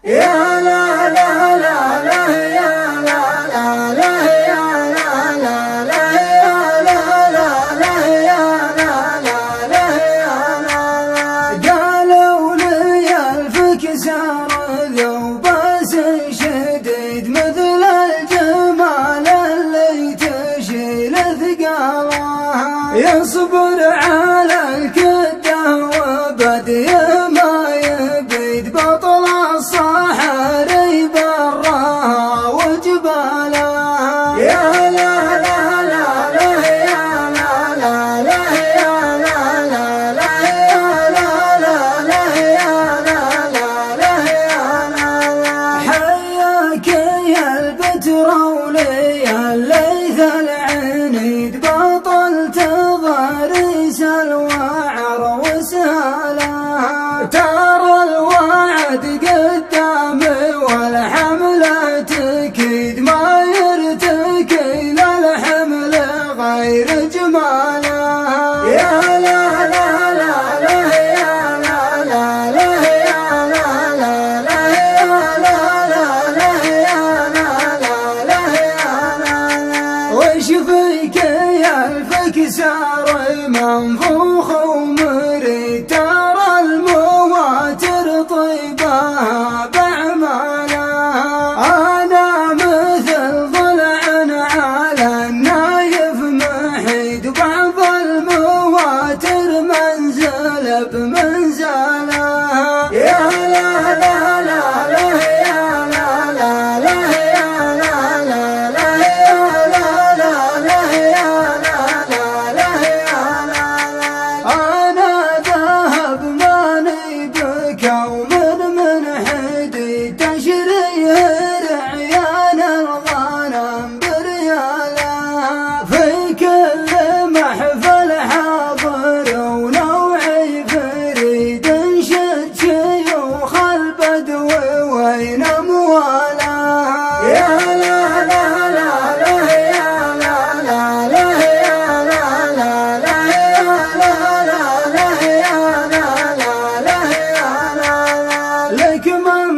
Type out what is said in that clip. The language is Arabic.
يا لا لا لا لا يا لا لا لا يا لا لا لا يا لا لا لا يا لا لا لا يا لا لا. قالوا لي ألفك سار ذو بأس شديد مثل الجمال اللي تشيل ثقالها، يصبر على الكده وبدي ما يبيد بطل الصحاري براها وجبالها. يا لا لا لا لا يا لا لا لا يا لا لا لا يا لا لا لا يا لا لا لا يا لا. حياك يا البترولي الليث العنيد بطل تضاريس الوعر وسهالها، ترى الوعد قدامي والحملة تكيد ما يرتكي للحمل غير جمالها. يا لا لا لا لا يا لا لا لا يا لا لا لا يا لا لا لا يا لا لا لا يا لا. وش فيك يا الفك سار منفوخ ومريد، ترى المواتر طيبها بعمالها، أنا مثل ضلع على النايف محيد، وبعض المواتر منزل بمنزلها. يا لا لا لا لا يا لا لا لا يا لا لا لا يا لا لا لا يا لا لا لا يا لا لا. أنا ذهب ماني بك ومن حدي تشريه رعيان الغنم بريالها، في كل محفل حاضر ونوعي فريد شد شيوخ البدو وين اموالها. يا لا لا لا لا يا لا لا لا يا لا لا لا يا لا لا لا يا لا لا لا يا لا لا. لك من